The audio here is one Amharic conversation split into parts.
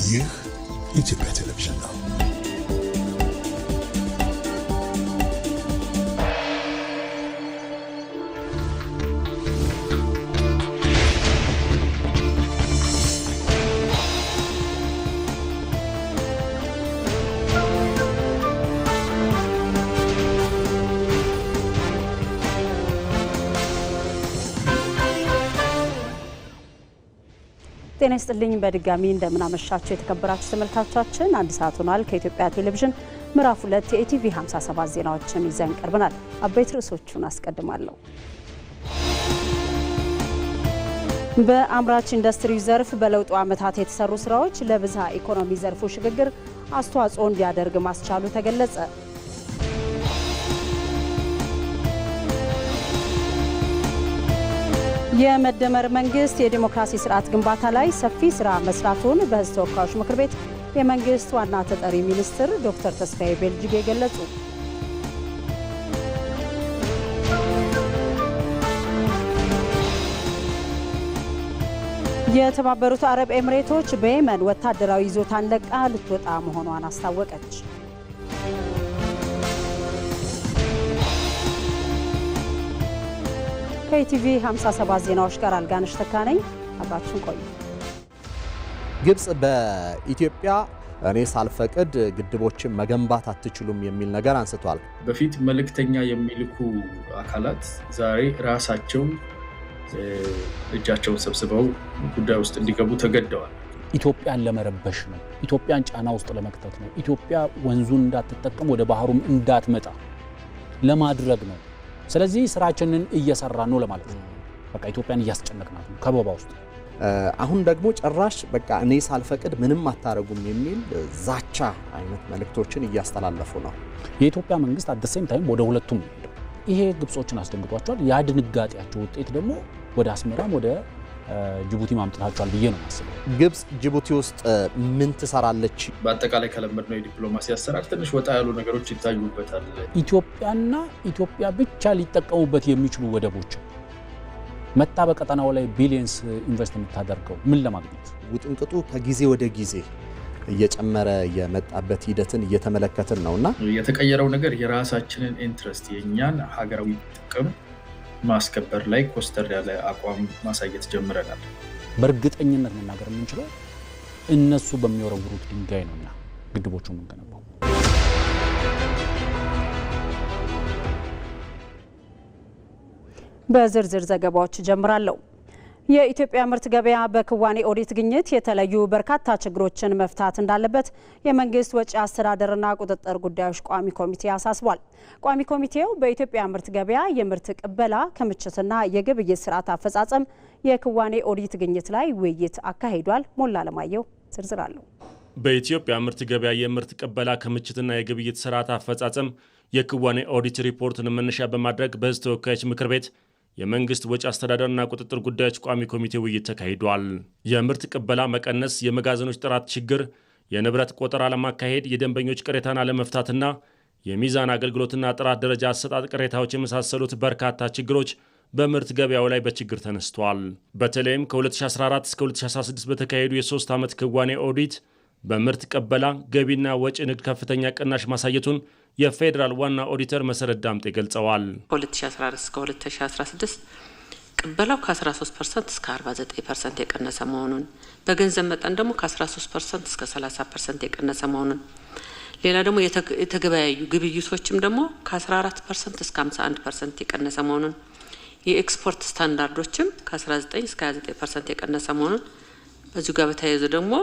ይህ ኢትዮጵያ ቴሌቪዥን ነው። ጤና ይስጥልኝ በድጋሚ እንደምናመሻችሁ የተከበራችሁ ተመልካቾቻችን፣ አንድ ሰዓት ሆኗል። ከኢትዮጵያ ቴሌቪዥን ምዕራፍ 2 የኢቲቪ 57 ዜናዎችን ይዘን ቀርበናል። አበይት ርዕሶቹን አስቀድማለሁ። በአምራች ኢንዱስትሪ ዘርፍ በለውጡ ዓመታት የተሰሩ ስራዎች ለብዝሃ ኢኮኖሚ ዘርፉ ሽግግር አስተዋጽኦ እንዲያደርግ ማስቻሉ ተገለጸ። የመደመር መንግስት የዲሞክራሲ ስርዓት ግንባታ ላይ ሰፊ ስራ መስራቱን በሕዝብ ተወካዮች ምክር ቤት የመንግስት ዋና ተጠሪ ሚኒስትር ዶክተር ተስፋዬ ቤልጅጌ ገለጹ። የተባበሩት አረብ ኤምሬቶች በየመን ወታደራዊ ይዞታን ለቃ ልትወጣ መሆኗን አስታወቀች። ከኢቲቪ 57 ዜናዎች ጋር አልጋነሽ ተካነኝ፣ አብራችሁን ቆዩ። ግብጽ በኢትዮጵያ እኔ ሳልፈቅድ ግድቦችን መገንባት አትችሉም የሚል ነገር አንስቷል። በፊት መልእክተኛ የሚልኩ አካላት ዛሬ ራሳቸው እጃቸውን ሰብስበው ጉዳይ ውስጥ እንዲገቡ ተገደዋል። ኢትዮጵያን ለመረበሽ ነው። ኢትዮጵያን ጫና ውስጥ ለመክተት ነው። ኢትዮጵያ ወንዙን እንዳትጠቀም ወደ ባህሩም እንዳትመጣ ለማድረግ ነው። ስለዚህ ስራችንን እየሰራን ነው ለማለት ነው። በቃ ኢትዮጵያን እያስጨነቅናት ነው ከበባ ውስጥ። አሁን ደግሞ ጭራሽ በቃ እኔ ሳልፈቅድ ምንም አታረጉም የሚል ዛቻ አይነት መልእክቶችን እያስተላለፉ ነው። የኢትዮጵያ መንግስት አደሰም ታይም ወደ ሁለቱም ሄደው ይሄ ግብጾችን አስደንግጧቸዋል። ያ ድንጋጤያቸው ውጤት ደግሞ ወደ አስመራም ወደ ጅቡቲ ማምጣታቸዋል ብዬ ነው የማስበው። ግብጽ ጅቡቲ ውስጥ ምን ትሰራለች? በአጠቃላይ ከለመድነው የዲፕሎማሲ አሰራር ትንሽ ወጣ ያሉ ነገሮች ይታዩበታል። ኢትዮጵያና ኢትዮጵያ ብቻ ሊጠቀሙበት የሚችሉ ወደቦች መጣ በቀጠናው ላይ ቢሊየንስ ኢንቨስት የምታደርገው ምን ለማግኘት? ውጥንቅጡ ከጊዜ ወደ ጊዜ እየጨመረ የመጣበት ሂደትን እየተመለከትን ነውና የተቀየረው ነገር የራሳችንን ኢንትረስት የኛን ሀገራዊ ጥቅም ማስከበር ላይ ኮስተር ያለ አቋም ማሳየት ጀምረናል። በእርግጠኝነት መናገር የምንችለው እነሱ በሚወረውሩት ድንጋይ ነውና ግድቦቹን የምንገነባው። በዝርዝር ዘገባዎች ጀምራለሁ። የኢትዮጵያ ምርት ገበያ በክዋኔ ኦዲት ግኝት የተለዩ በርካታ ችግሮችን መፍታት እንዳለበት የመንግስት ወጪ አስተዳደርና ቁጥጥር ጉዳዮች ቋሚ ኮሚቴ አሳስቧል። ቋሚ ኮሚቴው በኢትዮጵያ ምርት ገበያ የምርት ቅበላ ክምችትና የግብይት ስርዓት አፈጻጸም የክዋኔ ኦዲት ግኝት ላይ ውይይት አካሂዷል። ሞላ ለማየው ዝርዝር አለው። በኢትዮጵያ ምርት ገበያ የምርት ቅበላ ክምችትና የግብይት ስርዓት አፈጻጸም የክዋኔ ኦዲት ሪፖርትን መነሻ በማድረግ በሕዝብ ተወካዮች ምክር ቤት የመንግስት ወጪ አስተዳደርና ቁጥጥር ጉዳዮች ቋሚ ኮሚቴ ውይይት ተካሂዷል። የምርት ቅበላ መቀነስ፣ የመጋዘኖች ጥራት ችግር፣ የንብረት ቆጠራ ለማካሄድ፣ የደንበኞች ቅሬታን አለመፍታትና የሚዛን አገልግሎትና ጥራት ደረጃ አሰጣጥ ቅሬታዎች የመሳሰሉት በርካታ ችግሮች በምርት ገበያው ላይ በችግር ተነስተዋል። በተለይም ከ2014 እስከ 2016 በተካሄዱ የ3 ዓመት ክዋኔ ኦዲት በምርት ቅበላ ገቢና ወጪ ንግድ ከፍተኛ ቅናሽ ማሳየቱን የፌዴራል ዋና ኦዲተር መሰረት ዳምጤ ገልጸዋል። ከ2014 እስከ 2016 ቅበላው ከ13% እስከ 49% የቀነሰ መሆኑን፣ በገንዘብ መጠን ደግሞ ከ13% እስከ 30% የቀነሰ መሆኑን፣ ሌላ ደግሞ የተገበያዩ ግብይቶችም ደግሞ ከ14% እስከ 51% የቀነሰ መሆኑን፣ የኤክስፖርት ስታንዳርዶችም ከ19 እስከ 29% የቀነሰ መሆኑን፣ በዚሁ ጋር በተያያዘ ደግሞ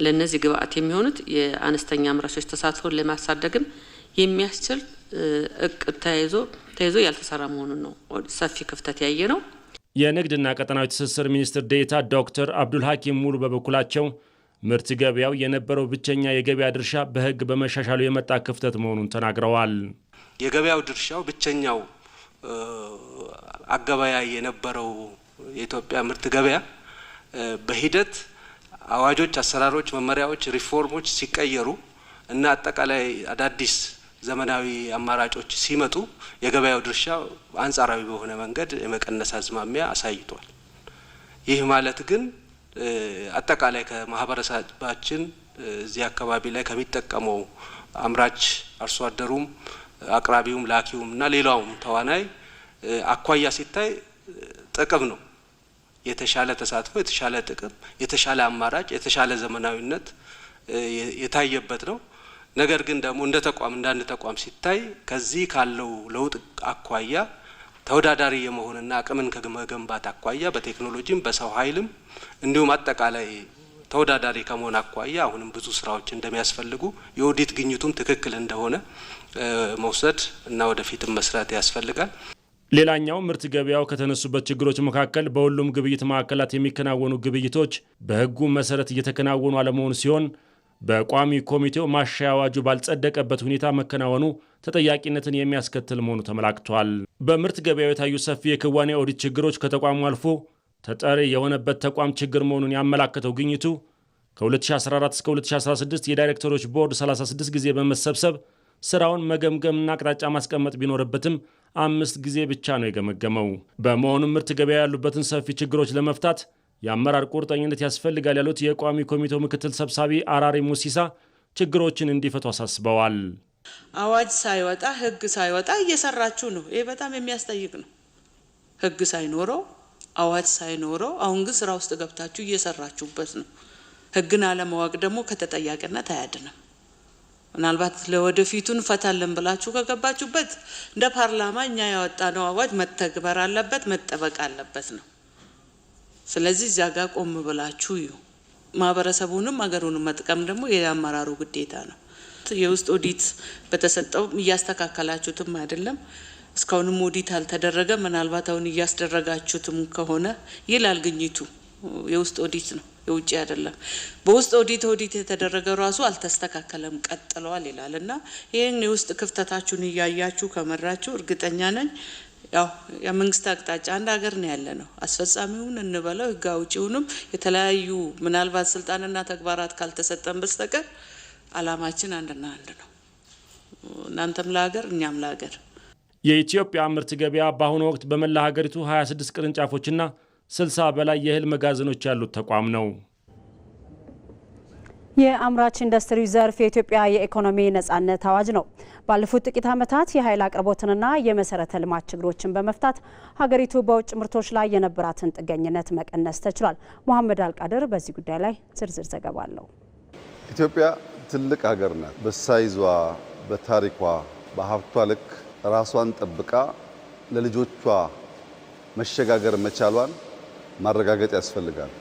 ለነዚህ ግብአት የሚሆኑት የአነስተኛ አምራቾች ተሳትፎን ለማሳደግም የሚያስችል እቅድ ተይዞ ያልተሰራ መሆኑን ነው ሰፊ ክፍተት ያየ ነው። የንግድና ቀጠናዊ ትስስር ሚኒስትር ዴኤታ ዶክተር አብዱል ሐኪም ሙሉ በበኩላቸው ምርት ገበያው የነበረው ብቸኛ የገበያ ድርሻ በሕግ በመሻሻሉ የመጣ ክፍተት መሆኑን ተናግረዋል። የገበያው ድርሻው ብቸኛው አገበያይ የነበረው የኢትዮጵያ ምርት ገበያ በሂደት አዋጆች፣ አሰራሮች፣ መመሪያዎች፣ ሪፎርሞች ሲቀየሩ እና አጠቃላይ አዳዲስ ዘመናዊ አማራጮች ሲመጡ የገበያው ድርሻ አንጻራዊ በሆነ መንገድ የመቀነስ አዝማሚያ አሳይቷል። ይህ ማለት ግን አጠቃላይ ከማህበረሰባችን እዚህ አካባቢ ላይ ከሚጠቀመው አምራች አርሶ አደሩም አቅራቢውም ላኪውም እና ሌላውም ተዋናይ አኳያ ሲታይ ጥቅም ነው። የተሻለ ተሳትፎ፣ የተሻለ ጥቅም፣ የተሻለ አማራጭ፣ የተሻለ ዘመናዊነት የታየበት ነው። ነገር ግን ደግሞ እንደ ተቋም ሲታይ ከዚህ ካለው ለውጥ አኳያ ተወዳዳሪ የመሆንና አቅምን ከመገንባት አኳያ በቴክኖሎጂም በሰው ኃይልም እንዲሁም አጠቃላይ ተወዳዳሪ ከመሆን አኳያ አሁንም ብዙ ስራዎች እንደሚያስፈልጉ የኦዲት ግኝቱም ትክክል እንደሆነ መውሰድ እና ወደፊትም መስራት ያስፈልጋል። ሌላኛው ምርት ገበያው ከተነሱበት ችግሮች መካከል በሁሉም ግብይት ማዕከላት የሚከናወኑ ግብይቶች በሕጉ መሰረት እየተከናወኑ አለመሆኑ ሲሆን በቋሚ ኮሚቴው ማሻሻያ አዋጁ ባልጸደቀበት ሁኔታ መከናወኑ ተጠያቂነትን የሚያስከትል መሆኑ ተመላክቷል። በምርት ገበያው የታዩ ሰፊ የክዋኔ ኦዲት ችግሮች ከተቋሙ አልፎ ተጠሪ የሆነበት ተቋም ችግር መሆኑን ያመላከተው ግኝቱ ከ2014 እስከ 2016 የዳይሬክተሮች ቦርድ 36 ጊዜ በመሰብሰብ ስራውን መገምገምና አቅጣጫ ማስቀመጥ ቢኖርበትም 5 ጊዜ ብቻ ነው የገመገመው። በመሆኑም ምርት ገበያ ያሉበትን ሰፊ ችግሮች ለመፍታት የአመራር ቁርጠኝነት ያስፈልጋል ያሉት የቋሚ ኮሚቴው ምክትል ሰብሳቢ አራሪ ሙሲሳ ችግሮችን እንዲፈቱ አሳስበዋል። አዋጅ ሳይወጣ ህግ ሳይወጣ እየሰራችሁ ነው። ይሄ በጣም የሚያስጠይቅ ነው። ህግ ሳይኖረው አዋጅ ሳይኖረው አሁን ግን ስራ ውስጥ ገብታችሁ እየሰራችሁበት ነው። ህግን አለማወቅ ደግሞ ከተጠያቂነት አያድንም። ምናልባት ለወደፊቱን ፈታለን ብላችሁ ከገባችሁበት እንደ ፓርላማ እኛ ያወጣነው አዋጅ መተግበር አለበት፣ መጠበቅ አለበት ነው። ስለዚህ እዚያ ጋር ቆም ብላችሁ ማህበረሰቡንም አገሩንም መጥቀም ደግሞ የአመራሩ ግዴታ ነው። የውስጥ ኦዲት በተሰጠው እያስተካከላችሁትም አይደለም፣ እስካሁንም ኦዲት አልተደረገ። ምናልባት አሁን እያስደረጋችሁትም ከሆነ ይላል ግኝቱ የውስጥ ኦዲት ነው፣ የውጭ አይደለም። በውስጥ ኦዲት የተደረገ ራሱ አልተስተካከለም፣ ቀጥለዋል ይላል እና ይሄን የውስጥ ክፍተታችሁን እያያችሁ ከመራችሁ እርግጠኛ ነኝ ያው የመንግስት አቅጣጫ አንድ ሀገር ነው ያለ ነው። አስፈጻሚውን እንበለው ህግ አውጪውንም የተለያዩ ምናልባት ስልጣንና ተግባራት ካልተሰጠን በስተቀር አላማችን አንድና አንድ ነው። እናንተም ለሀገር እኛም ለሀገር። የኢትዮጵያ ምርት ገበያ በአሁኑ ወቅት በመላ ሀገሪቱ 26 ቅርንጫፎችና 60 በላይ የእህል መጋዘኖች ያሉት ተቋም ነው። የአምራች ኢንዱስትሪ ዘርፍ የኢትዮጵያ የኢኮኖሚ ነጻነት አዋጅ ነው። ባለፉት ጥቂት ዓመታት የኃይል አቅርቦትንና የመሰረተ ልማት ችግሮችን በመፍታት ሀገሪቱ በውጭ ምርቶች ላይ የነበራትን ጥገኝነት መቀነስ ተችሏል። መሐመድ አልቃድር በዚህ ጉዳይ ላይ ዝርዝር ዘገባ አለው። ኢትዮጵያ ትልቅ ሀገር ናት። በሳይዟ፣ በታሪኳ፣ በሀብቷ ልክ ራሷን ጠብቃ ለልጆቿ መሸጋገር መቻሏን ማረጋገጥ ያስፈልጋል።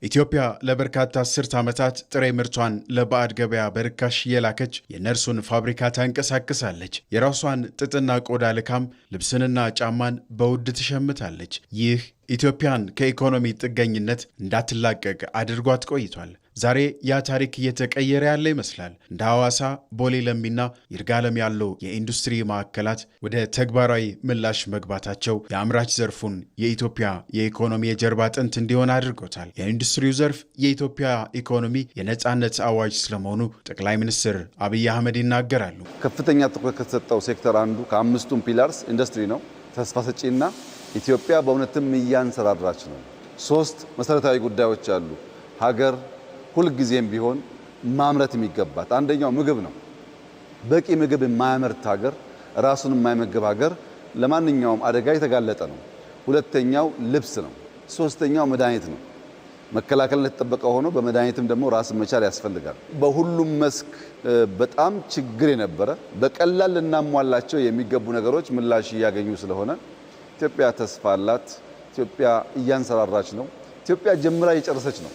ኢትዮጵያ ለበርካታ አስርት ዓመታት ጥሬ ምርቷን ለባዕድ ገበያ በርካሽ የላከች የነርሱን ፋብሪካ ታንቀሳቅሳለች። የራሷን ጥጥና ቆዳ ልካም ልብስንና ጫማን በውድ ትሸምታለች። ይህ ኢትዮጵያን ከኢኮኖሚ ጥገኝነት እንዳትላቀቅ አድርጓት ቆይቷል። ዛሬ ያ ታሪክ እየተቀየረ ያለ ይመስላል። እንደ ሐዋሳ፣ ቦሌ ለሚና ይርጋለም ያሉ የኢንዱስትሪ ማዕከላት ወደ ተግባራዊ ምላሽ መግባታቸው የአምራች ዘርፉን የኢትዮጵያ የኢኮኖሚ የጀርባ አጥንት እንዲሆን አድርጎታል። የኢንዱስትሪው ዘርፍ የኢትዮጵያ ኢኮኖሚ የነጻነት አዋጅ ስለመሆኑ ጠቅላይ ሚኒስትር አብይ አህመድ ይናገራሉ። ከፍተኛ ትኩረት ከተሰጠው ሴክተር አንዱ ከአምስቱም ፒላርስ ኢንዱስትሪ ነው። ተስፋ ሰጪና ኢትዮጵያ በእውነትም እያንሰራራች ነው። 3 መሰረታዊ ጉዳዮች አሉ ሀገር ሁልጊዜም ቢሆን ማምረት የሚገባት። አንደኛው ምግብ ነው። በቂ ምግብ የማያመርት ሀገር፣ ራሱን የማይመገብ ሀገር ለማንኛውም አደጋ የተጋለጠ ነው። ሁለተኛው ልብስ ነው። ሶስተኛው መድኃኒት ነው። መከላከል እንደተጠበቀ ሆኖ በመድኃኒትም ደግሞ ራስን መቻል ያስፈልጋል። በሁሉም መስክ በጣም ችግር የነበረ በቀላል ልናሟላቸው የሚገቡ ነገሮች ምላሽ እያገኙ ስለሆነ ኢትዮጵያ ተስፋ አላት። ኢትዮጵያ እያንሰራራች ነው። ኢትዮጵያ ጀምራ እየጨረሰች ነው።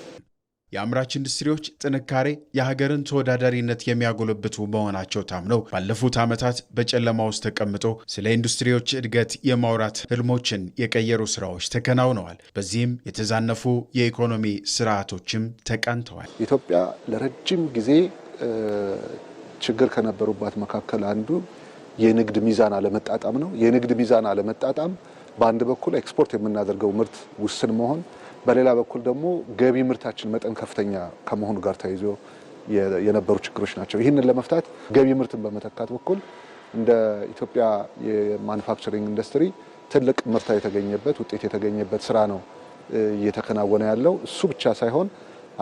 የአምራች ኢንዱስትሪዎች ጥንካሬ የሀገርን ተወዳዳሪነት የሚያጎለብቱ መሆናቸው ታምነው ባለፉት ዓመታት በጨለማ ውስጥ ተቀምጦ ስለ ኢንዱስትሪዎች እድገት የማውራት ህልሞችን የቀየሩ ስራዎች ተከናውነዋል። በዚህም የተዛነፉ የኢኮኖሚ ስርዓቶችም ተቃንተዋል። ኢትዮጵያ ለረጅም ጊዜ ችግር ከነበሩባት መካከል አንዱ የንግድ ሚዛን አለመጣጣም ነው። የንግድ ሚዛን አለመጣጣም በአንድ በኩል ኤክስፖርት የምናደርገው ምርት ውስን መሆን፣ በሌላ በኩል ደግሞ ገቢ ምርታችን መጠን ከፍተኛ ከመሆኑ ጋር ተያይዞ የነበሩ ችግሮች ናቸው። ይህንን ለመፍታት ገቢ ምርትን በመተካት በኩል እንደ ኢትዮጵያ የማኑፋክቸሪንግ ኢንዱስትሪ ትልቅ ምርታ የተገኘበት ውጤት የተገኘበት ስራ ነው እየተከናወነ ያለው። እሱ ብቻ ሳይሆን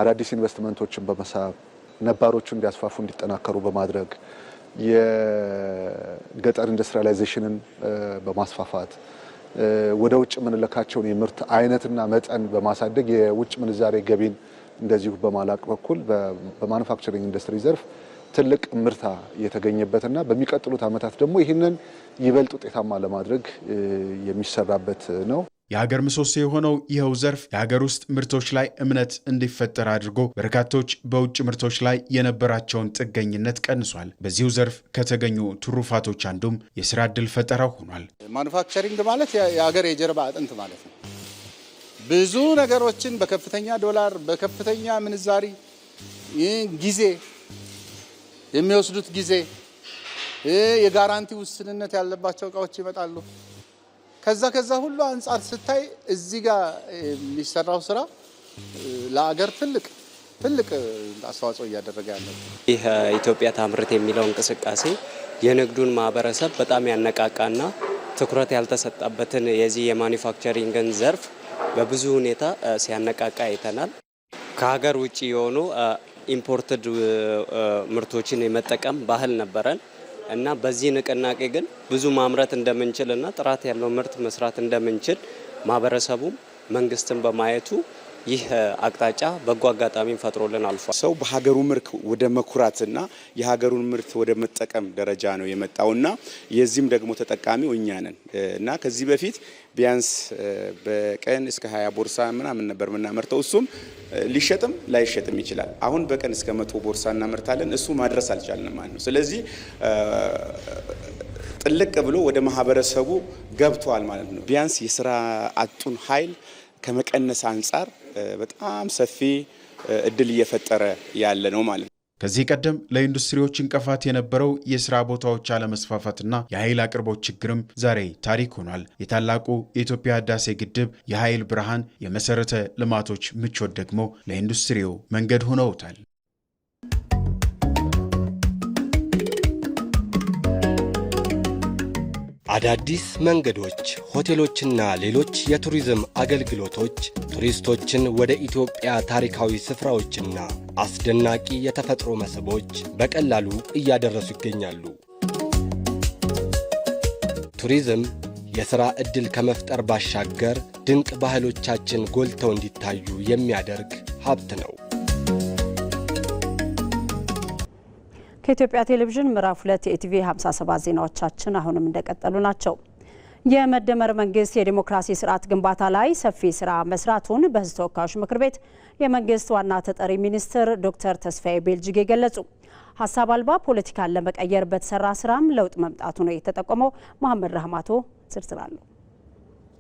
አዳዲስ ኢንቨስትመንቶችን በመሳብ ነባሮቹን እንዲያስፋፉ እንዲጠናከሩ በማድረግ የገጠር ኢንዱስትሪያላይዜሽንን በማስፋፋት ወደ ውጭ የምንልካቸውን የምርት አይነትና መጠን በማሳደግ የውጭ ምንዛሬ ገቢን እንደዚሁ በማላቅ በኩል በማኑፋክቸሪንግ ኢንዱስትሪ ዘርፍ ትልቅ ምርታ የተገኘበትና በሚቀጥሉት ዓመታት ደግሞ ይህንን ይበልጥ ውጤታማ ለማድረግ የሚሰራበት ነው። የሀገር ምሰሶ የሆነው ይኸው ዘርፍ የሀገር ውስጥ ምርቶች ላይ እምነት እንዲፈጠር አድርጎ በርካቶች በውጭ ምርቶች ላይ የነበራቸውን ጥገኝነት ቀንሷል። በዚሁ ዘርፍ ከተገኙ ትሩፋቶች አንዱም የስራ ዕድል ፈጠራው ሆኗል። ማኑፋክቸሪንግ ማለት የሀገር የጀርባ አጥንት ማለት ነው። ብዙ ነገሮችን በከፍተኛ ዶላር በከፍተኛ ምንዛሪ ጊዜ የሚወስዱት ጊዜ የጋራንቲ ውስንነት ያለባቸው እቃዎች ይመጣሉ። ከዛ ሁሉ አንጻር ስታይ እዚህ ጋር የሚሰራው ስራ ለአገር ትልቅ አስተዋጽኦ እያደረገ ያለው ይህ ኢትዮጵያ ታምርት የሚለው እንቅስቃሴ የንግዱን ማህበረሰብ በጣም ያነቃቃና ትኩረት ያልተሰጠበትን የዚህ የማኒፋክቸሪንግን ዘርፍ በብዙ ሁኔታ ሲያነቃቃ አይተናል። ከሀገር ውጭ የሆኑ ኢምፖርትድ ምርቶችን የመጠቀም ባህል ነበረን እና በዚህ ንቅናቄ ግን ብዙ ማምረት እንደምንችልና ጥራት ያለው ምርት መስራት እንደምንችል ማህበረሰቡም መንግስትን በማየቱ ይህ አቅጣጫ በጎ አጋጣሚ ፈጥሮልን አልፏል። ሰው በሀገሩ ምርት ወደ መኩራትና የሀገሩን ምርት ወደ መጠቀም ደረጃ ነው የመጣውና የዚህም ደግሞ ተጠቃሚው እኛ ነን እና ከዚህ በፊት ቢያንስ በቀን እስከ 20 ቦርሳ ምናምን ነበር የምናመርተው። እሱም ሊሸጥም ላይሸጥም ይችላል። አሁን በቀን እስከ 100 ቦርሳ እናመርታለን። እሱ ማድረስ አልቻልንም ማለት ነው። ስለዚህ ጥልቅ ብሎ ወደ ማህበረሰቡ ገብቷል ማለት ነው። ቢያንስ የስራ አጡን ኃይል ከመቀነስ አንጻር በጣም ሰፊ እድል እየፈጠረ ያለ ነው ማለት ነው። ከዚህ ቀደም ለኢንዱስትሪዎች እንቅፋት የነበረው የስራ ቦታዎች አለመስፋፋትና የኃይል አቅርቦት ችግርም ዛሬ ታሪክ ሆኗል። የታላቁ የኢትዮጵያ ህዳሴ ግድብ የኃይል ብርሃን፣ የመሰረተ ልማቶች ምቾት ደግሞ ለኢንዱስትሪው መንገድ ሆነውታል። አዳዲስ መንገዶች፣ ሆቴሎችና ሌሎች የቱሪዝም አገልግሎቶች ቱሪስቶችን ወደ ኢትዮጵያ ታሪካዊ ስፍራዎችና አስደናቂ የተፈጥሮ መስህቦች በቀላሉ እያደረሱ ይገኛሉ። ቱሪዝም የሥራ ዕድል ከመፍጠር ባሻገር ድንቅ ባህሎቻችን ጎልተው እንዲታዩ የሚያደርግ ሀብት ነው። ከኢትዮጵያ ቴሌቪዥን ምዕራፍ 2 የኢቲቪ 57 ዜናዎቻችን አሁንም እንደቀጠሉ ናቸው። የመደመር መንግስት የዲሞክራሲ ስርዓት ግንባታ ላይ ሰፊ ስራ መስራቱን በሕዝብ ተወካዮች ምክር ቤት የመንግስት ዋና ተጠሪ ሚኒስትር ዶክተር ተስፋዬ ቤልጅጌ ገለጹ። ሀሳብ አልባ ፖለቲካን ለመቀየር በተሰራ ስራም ለውጥ መምጣቱ ነው የተጠቆመው። መሐመድ ረህማቶ ዝርዝር አለው።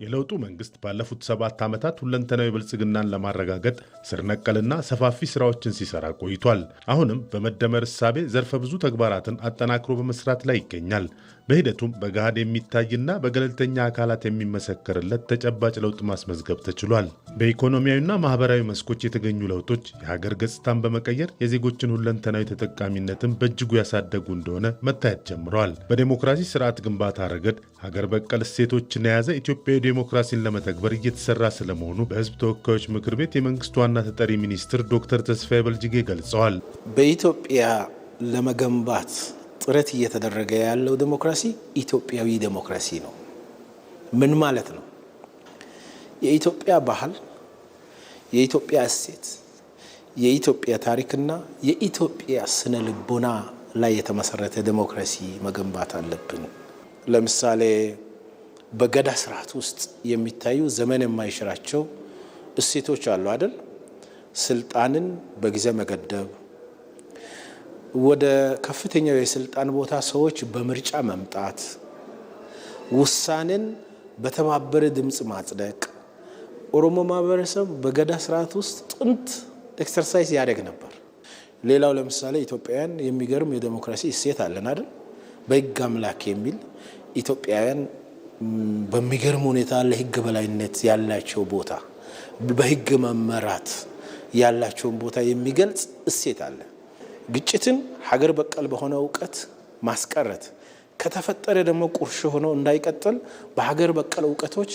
የለውጡ መንግስት ባለፉት 7 ዓመታት ሁለንተናዊ ብልጽግናን ለማረጋገጥ ስር ነቀልና ሰፋፊ ስራዎችን ሲሰራ ቆይቷል። አሁንም በመደመር እሳቤ ዘርፈ ብዙ ተግባራትን አጠናክሮ በመስራት ላይ ይገኛል። በሂደቱም በገሃድ የሚታይና በገለልተኛ አካላት የሚመሰከርለት ተጨባጭ ለውጥ ማስመዝገብ ተችሏል። በኢኮኖሚያዊና ማህበራዊ መስኮች የተገኙ ለውጦች የሀገር ገጽታን በመቀየር የዜጎችን ሁለንተናዊ ተጠቃሚነትን በእጅጉ ያሳደጉ እንደሆነ መታየት ጀምረዋል። በዴሞክራሲ ስርዓት ግንባታ ረገድ ሀገር በቀል እሴቶችን የያዘ ኢትዮጵያዊ ዴሞክራሲን ለመተግበር እየተሰራ ስለመሆኑ በሕዝብ ተወካዮች ምክር ቤት የመንግስት ዋና ተጠሪ ሚኒስትር ዶክተር ተስፋዬ ቤልጅጌ ገልጸዋል። በኢትዮጵያ ለመገንባት ጥረት እየተደረገ ያለው ዴሞክራሲ ኢትዮጵያዊ ዴሞክራሲ ነው። ምን ማለት ነው? የኢትዮጵያ ባህል፣ የኢትዮጵያ እሴት፣ የኢትዮጵያ ታሪክና የኢትዮጵያ ስነ ልቦና ላይ የተመሰረተ ዴሞክራሲ መገንባት አለብን። ለምሳሌ በገዳ ስርዓት ውስጥ የሚታዩ ዘመን የማይሽራቸው እሴቶች አሉ አይደል? ስልጣንን በጊዜ መገደብ፣ ወደ ከፍተኛው የስልጣን ቦታ ሰዎች በምርጫ መምጣት፣ ውሳኔን በተባበረ ድምጽ ማጽደቅ። ኦሮሞ ማህበረሰብ በገዳ ስርዓት ውስጥ ጥንት ኤክሰርሳይዝ ያደርግ ነበር። ሌላው ለምሳሌ ኢትዮጵያውያን የሚገርም የዴሞክራሲ እሴት አለን አይደል? በህግ አምላክ የሚል ኢትዮጵያውያን በሚገርም ሁኔታ ለህግ በላይነት ያላቸው ቦታ፣ በህግ መመራት ያላቸውን ቦታ የሚገልጽ እሴት አለ። ግጭትን ሀገር በቀል በሆነ እውቀት ማስቀረት፣ ከተፈጠረ ደግሞ ቁርሾ ሆኖ እንዳይቀጥል በሀገር በቀል እውቀቶች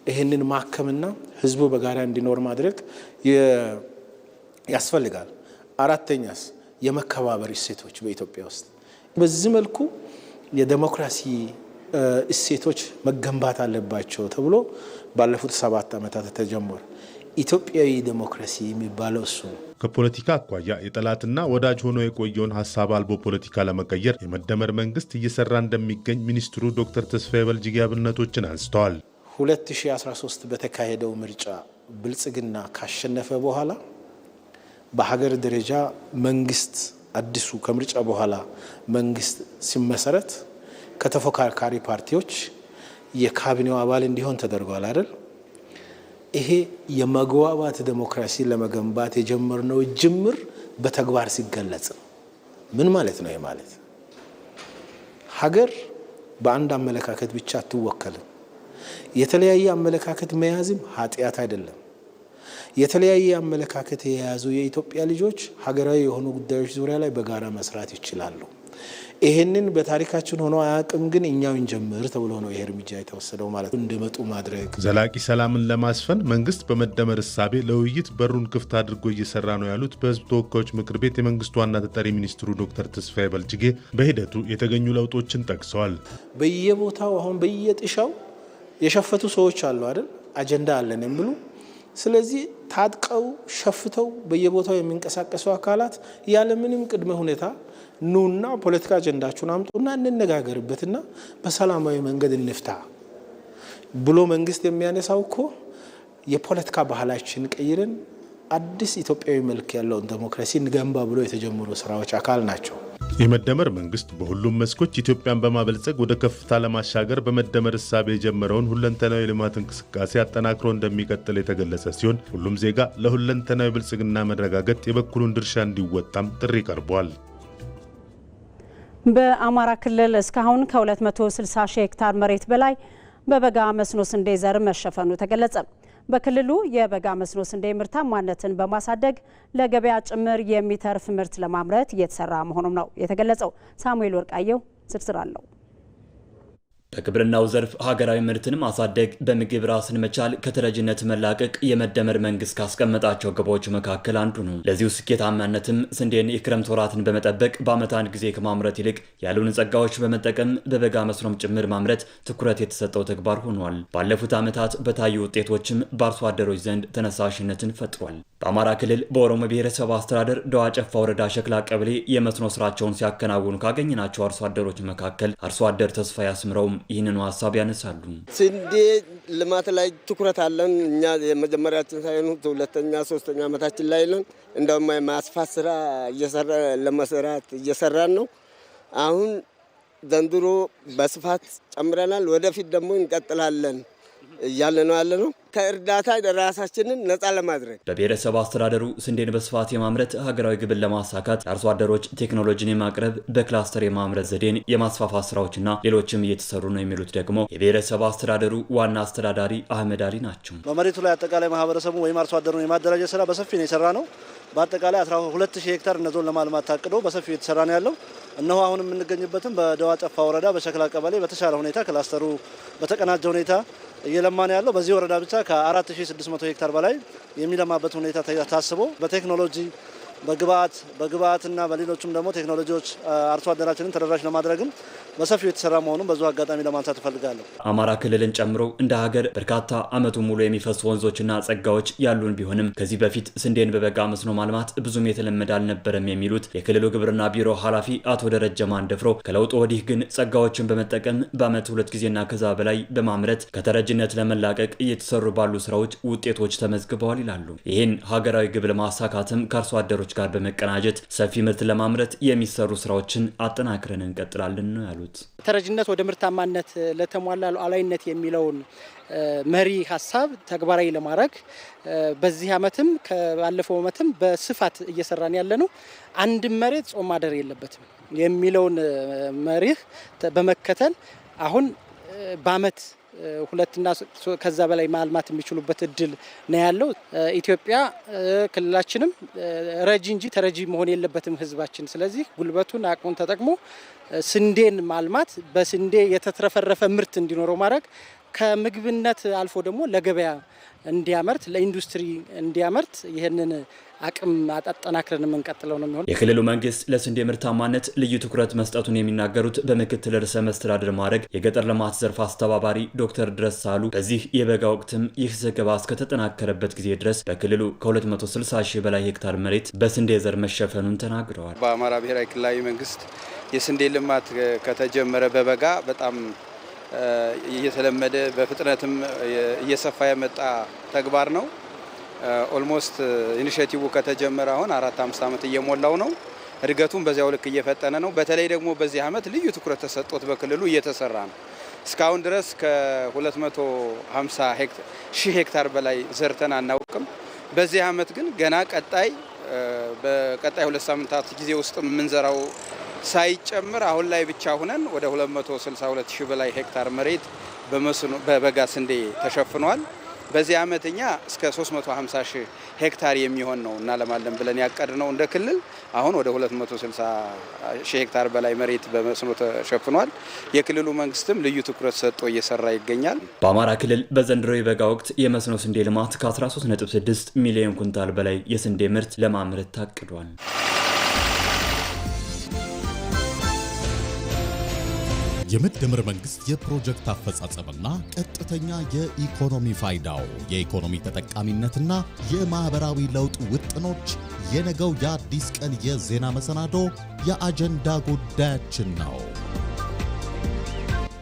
ይህንን ማከምና ህዝቡ በጋራ እንዲኖር ማድረግ ያስፈልጋል። አራተኛስ የመከባበር እሴቶች በኢትዮጵያ ውስጥ በዚህ መልኩ የዲሞክራሲ እሴቶች መገንባት አለባቸው ተብሎ ባለፉት 7 ዓመታት ተጀምሯል። ኢትዮጵያዊ ዲሞክራሲ የሚባለው እሱ ነው። ከፖለቲካ አኳያ የጠላትና ወዳጅ ሆኖ የቆየውን ሀሳብ አልቦ ፖለቲካ ለመቀየር የመደመር መንግስት እየሰራ እንደሚገኝ ሚኒስትሩ ዶክተር ተስፋዬ በልጅጌ አብነቶችን አንስተዋል። 2013 በተካሄደው ምርጫ ብልጽግና ካሸነፈ በኋላ በሀገር ደረጃ መንግስት አዲሱ ከምርጫ በኋላ መንግስት ሲመሰረት ከተፎካካሪ ፓርቲዎች የካቢኔው አባል እንዲሆን ተደርጓል አይደል? ይሄ የመግባባት ዲሞክራሲ ለመገንባት የጀመርነው ጅምር በተግባር ሲገለጽ ነው። ምን ማለት ነው? ማለት ሀገር በአንድ አመለካከት ብቻ አትወከልም። የተለያየ አመለካከት መያዝም ኃጢአት አይደለም። የተለያየ አመለካከት የያዙ የኢትዮጵያ ልጆች ሀገራዊ የሆኑ ጉዳዮች ዙሪያ ላይ በጋራ መስራት ይችላሉ። ይሄንን በታሪካችን ሆኖ አያውቅም፣ ግን እኛው እንጀምር ተብሎ ነው ይሄ እርምጃ የተወሰደው ማለት ነው። እንደመጡ ማድረግ ዘላቂ ሰላምን ለማስፈን መንግስት በመደመር እሳቤ ለውይይት በሩን ክፍት አድርጎ እየሰራ ነው ያሉት በህዝብ ተወካዮች ምክር ቤት የመንግስቱ ዋና ተጠሪ ሚኒስትሩ ዶክተር ተስፋዬ በልጅጌ በሂደቱ የተገኙ ለውጦችን ጠቅሰዋል። በየቦታው አሁን በየጥሻው የሸፈቱ ሰዎች አሉ አይደል? አጀንዳ አለን የሚሉ ስለዚህ ታጥቀው ሸፍተው በየቦታው የሚንቀሳቀሱ አካላት ያለምንም ቅድመ ሁኔታ ኑና ፖለቲካ አጀንዳችሁን አምጡና እንነጋገርበትና በሰላማዊ መንገድ እንፍታ ብሎ መንግስት የሚያነሳው እኮ የፖለቲካ ባህላችን ቀይረን አዲስ ኢትዮጵያዊ መልክ ያለውን ዲሞክራሲ እንገንባ ብሎ የተጀመሩ ስራዎች አካል ናቸው። የመደመር መንግስት በሁሉም መስኮች ኢትዮጵያን በማበልጸግ ወደ ከፍታ ለማሻገር በመደመር እሳቤ የጀመረውን ሁለንተናዊ ልማት እንቅስቃሴ አጠናክሮ እንደሚቀጥል የተገለጸ ሲሆን ሁሉም ዜጋ ለሁለንተናዊ ብልጽግና መረጋገጥ የበኩሉን ድርሻ እንዲወጣም ጥሪ ቀርቧል። በአማራ ክልል እስካሁን ከ260 ሺህ ሄክታር መሬት በላይ በበጋ መስኖ ስንዴ ዘር መሸፈኑ ተገለጸ። በክልሉ የበጋ መስኖ ስንዴ ምርታማነትን በማሳደግ ለገበያ ጭምር የሚተርፍ ምርት ለማምረት እየተሰራ መሆኑም ነው የተገለጸው። ሳሙኤል ወርቃየው ዝርዝር አለው። በግብርናው ዘርፍ ሀገራዊ ምርትን ማሳደግ፣ በምግብ ራስን መቻል፣ ከተረጅነት መላቀቅ የመደመር መንግስት ካስቀመጣቸው ግቦች መካከል አንዱ ነው። ለዚሁ ስኬታማነትም ስንዴን የክረምት ወራትን በመጠበቅ በዓመት አንድ ጊዜ ከማምረት ይልቅ ያሉን ጸጋዎች በመጠቀም በበጋ መስኖም ጭምር ማምረት ትኩረት የተሰጠው ተግባር ሆኗል። ባለፉት ዓመታት በታዩ ውጤቶችም በአርሶ አደሮች ዘንድ ተነሳሽነትን ፈጥሯል። በአማራ ክልል በኦሮሞ ብሔረሰብ አስተዳደር ደዋ ጨፋ ወረዳ ሸክላ ቀበሌ የመስኖ ስራቸውን ሲያከናውኑ ካገኘናቸው አርሶ አደሮች መካከል አርሶ አደር ተስፋ ያስምረውም ይህንኑ ሀሳብ ያነሳሉ። ስንዴ ልማት ላይ ትኩረት አለን። እኛ የመጀመሪያችን ሳይሆን ሁለተኛ ሶስተኛ ዓመታችን ላይ ነን። እንደውም ማስፋት ስራ ለመስራት እየሰራን ነው። አሁን ዘንድሮ በስፋት ጨምረናል። ወደፊት ደግሞ እንቀጥላለን እያለ ነው ያለ ነው። ከእርዳታ ራሳችንን ነፃ ለማድረግ በብሔረሰብ አስተዳደሩ ስንዴን በስፋት የማምረት ሀገራዊ ግብን ለማሳካት የአርሶ አደሮች ቴክኖሎጂን የማቅረብ በክላስተር የማምረት ዘዴን የማስፋፋት ስራዎችና ሌሎችም እየተሰሩ ነው የሚሉት ደግሞ የብሔረሰብ አስተዳደሩ ዋና አስተዳዳሪ አህመድ አሊ ናቸው። በመሬቱ ላይ አጠቃላይ ማህበረሰቡ ወይም አርሶ አደሩን የማደራጀት ስራ በሰፊ ነው የሰራ ነው። በአጠቃላይ 12000 ሄክታር እነዞን ለማልማት ታቅዶ በሰፊው የተሰራ ነው ያለው። እነሆ አሁን የምንገኝበትም በደዋ ጨፋ ወረዳ በሸክላ ቀበሌ በተሻለ ሁኔታ ክላስተሩ በተቀናጀ ሁኔታ እየለማ ነው ያለው። በዚህ ወረዳ ብቻ ከ4600 ሄክታር በላይ የሚለማበት ሁኔታ ታስቦ በቴክኖሎጂ በግብአትና በሌሎችም ደግሞ ቴክኖሎጂዎች አርሶ አደራችንን ተደራሽ ለማድረግም በሰፊው የተሰራ መሆኑን በዙ አጋጣሚ ለማንሳት እፈልጋለሁ። አማራ ክልልን ጨምሮ እንደ ሀገር በርካታ ዓመቱን ሙሉ የሚፈሱ ወንዞችና ጸጋዎች ያሉን ቢሆንም ከዚህ በፊት ስንዴን በበጋ መስኖ ማልማት ብዙም የተለመደ አልነበረም የሚሉት የክልሉ ግብርና ቢሮ ኃላፊ አቶ ደረጀ ማንደፍሮ ከለውጡ ወዲህ ግን ጸጋዎችን በመጠቀም በዓመት 2 ጊዜና ከዛ በላይ በማምረት ከተረጅነት ለመላቀቅ እየተሰሩ ባሉ ስራዎች ውጤቶች ተመዝግበዋል ይላሉ። ይህን ሀገራዊ ግብ ለማሳካትም ከአርሶ አደሮች ጋር በመቀናጀት ሰፊ ምርት ለማምረት የሚሰሩ ስራዎችን አጠናክረን እንቀጥላለን ነው ያሉት። ተረጅነት ወደ ምርታማነት ለተሟላ ሉዓላዊነት የሚለውን መሪ ሀሳብ ተግባራዊ ለማድረግ በዚህ ዓመትም ከባለፈው ዓመትም በስፋት እየሰራን ያለ ነው። አንድም መሬት ጾም ማደር የለበትም የሚለውን መሪህ በመከተል አሁን በዓመት 2 እና ከዛ በላይ ማልማት የሚችሉበት እድል ነው ያለው። ኢትዮጵያ ክልላችንም ረጂ እንጂ ተረጂ መሆን የለበትም ህዝባችን። ስለዚህ ጉልበቱን አቅሙን ተጠቅሞ ስንዴን ማልማት በስንዴ የተትረፈረፈ ምርት እንዲኖረው ማድረግ ከምግብነት አልፎ ደግሞ ለገበያ እንዲያመርት ለኢንዱስትሪ እንዲያመርት ይህንን አቅም አጠናክረን የምንቀጥለው ነው የሚሆነው። የክልሉ መንግስት ለስንዴ ምርታማነት ልዩ ትኩረት መስጠቱን የሚናገሩት በምክትል ርዕሰ መስተዳድር ማዕረግ የገጠር ልማት ዘርፍ አስተባባሪ ዶክተር ድረስ ሳሉ በዚህ የበጋ ወቅትም ይህ ዘገባ እስከተጠናከረበት ጊዜ ድረስ በክልሉ ከ260 ሺህ በላይ ሄክታር መሬት በስንዴ ዘር መሸፈኑን ተናግረዋል። በአማራ ብሔራዊ ክልላዊ መንግስት የስንዴ ልማት ከተጀመረ በበጋ በጣም እየተለመደ በፍጥነትም እየሰፋ የመጣ ተግባር ነው። ኦልሞስት ኢኒሼቲቭ ከተጀመረ አሁን 4-5 ዓመት እየሞላው ነው። እድገቱም በዚያው ልክ እየፈጠነ ነው። በተለይ ደግሞ በዚህ ዓመት ልዩ ትኩረት ተሰጥቶት በክልሉ እየተሰራ ነው። እስካሁን ድረስ ከ250 ሺህ ሄክታር በላይ ዘርተን አናውቅም። በዚህ ዓመት ግን ገና በቀጣይ 2 ሳምንታት ጊዜ ውስጥ የምንዘራው ሳይጨምር አሁን ላይ ብቻ ሆነን ወደ 262 ሺህ በላይ ሄክታር መሬት በበጋ ስንዴ ተሸፍኗል። በዚህ ዓመት እኛ እስከ 350 ሺህ ሄክታር የሚሆን ነው እናለማለን ብለን ያቀድነው እንደ ክልል አሁን ወደ 260 ሺህ ሄክታር በላይ መሬት በመስኖ ተሸፍኗል። የክልሉ መንግስትም ልዩ ትኩረት ሰጥቶ እየሰራ ይገኛል። በአማራ ክልል በዘንድሮ የበጋ ወቅት የመስኖ ስንዴ ልማት ከ13.6 ሚሊዮን ኩንታል በላይ የስንዴ ምርት ለማምረት ታቅዷል። የመደመር መንግስት የፕሮጀክት አፈጻጸምና ቀጥተኛ የኢኮኖሚ ፋይዳው የኢኮኖሚ ተጠቃሚነትና የማህበራዊ ለውጥ ውጥኖች የነገው የአዲስ ቀን የዜና መሰናዶ የአጀንዳ ጉዳያችን ነው።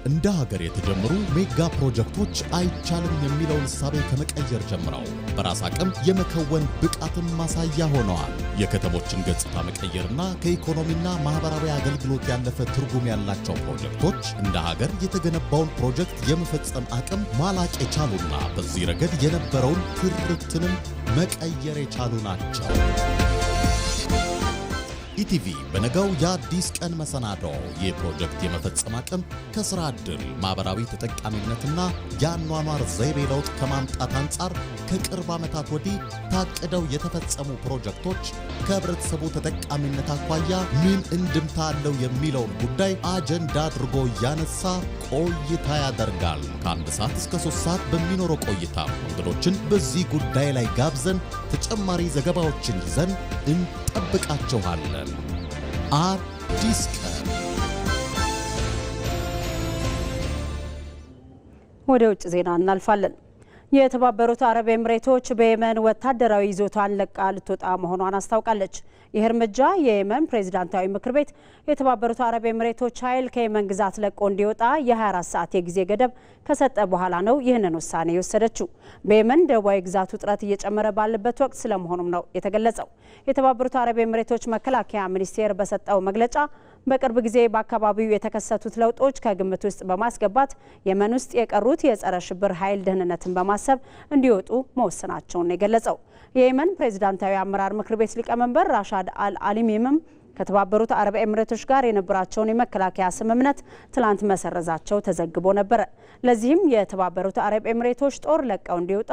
እንደ ሀገር የተጀመሩ ሜጋ ፕሮጀክቶች አይቻልም የሚለውን እሳቤ ከመቀየር ጀምረው በራስ አቅም የመከወን ብቃትን ማሳያ ሆነዋል። የከተሞችን ገጽታ መቀየርና ከኢኮኖሚና ማህበራዊ አገልግሎት ያለፈ ትርጉም ያላቸው ፕሮጀክቶች እንደ ሀገር የተገነባውን ፕሮጀክት የመፈጸም አቅም ማላቅ የቻሉና በዚህ ረገድ የነበረውን ትርክትንም መቀየር የቻሉ ናቸው። ኢቲቪ በነገው የአዲስ ቀን መሰናዶ የፕሮጀክት የመፈጸም አቅም ከስራ ዕድል ማህበራዊ ተጠቃሚነትና የአኗኗር ዘይቤ ለውጥ ከማምጣት አንጻር ከቅርብ ዓመታት ወዲህ ታቅደው የተፈጸሙ ፕሮጀክቶች ከህብረተሰቡ ተጠቃሚነት አኳያ ምን እንድምታ አለው የሚለውን ጉዳይ አጀንዳ አድርጎ እያነሳ ቆይታ ያደርጋል። ከ1 ሰዓት እስከ 3 ሰዓት በሚኖረው ቆይታ እንግዶችን በዚህ ጉዳይ ላይ ጋብዘን ተጨማሪ ዘገባዎችን ይዘን እንጠብቃችኋለን። አዲስ ቀን። ወደ ውጭ ዜና እናልፋለን። የተባበሩት አረብ ኤምሬቶች በየመን ወታደራዊ ይዞታን ለቃ ልትወጣ መሆኗን አስታውቃለች። ይህ እርምጃ የየመን ፕሬዝዳንታዊ ምክር ቤት የተባበሩት አረብ ኤምሬቶች ኃይል ከየመን ግዛት ለቆ እንዲወጣ የ24 ሰዓት የጊዜ ገደብ ከሰጠ በኋላ ነው ይህንን ውሳኔ የወሰደችው። በየመን ደቡባዊ ግዛት ውጥረት እየጨመረ ባለበት ወቅት ስለመሆኑም ነው የተገለጸው። የተባበሩት አረብ ኤምሬቶች መከላከያ ሚኒስቴር በሰጠው መግለጫ በቅርብ ጊዜ በአካባቢው የተከሰቱት ለውጦች ከግምት ውስጥ በማስገባት የመን ውስጥ የቀሩት የጸረ ሽብር ኃይል ደህንነትን በማሰብ እንዲወጡ መወሰናቸውን የገለጸው። የየመን ፕሬዝዳንታዊ አመራር ምክር ቤት ሊቀመንበር ራሻድ አልአሊሚም ከተባበሩት አረብ ኤምሬቶች ጋር የነበራቸውን የመከላከያ ስምምነት ትላንት መሰረዛቸው ተዘግቦ ነበር። ለዚህም የተባበሩት አረብ ኤምሬቶች ጦር ለቀው እንዲወጡ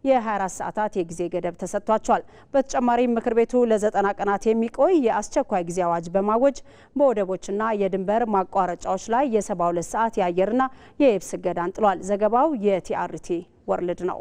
የ24 ሰዓታት የጊዜ ገደብ ተሰጥቷቸዋል። በተጨማሪም ምክር ቤቱ ለ90 ቀናት የሚቆይ የአስቸኳይ ጊዜ አዋጅ በማወጅ በወደቦችና የድንበር ማቋረጫዎች ላይ የ72 ሰዓት የአየርና የየብስ እገዳን ጥሏል። ዘገባው የቲአርቲ ወርልድ ነው።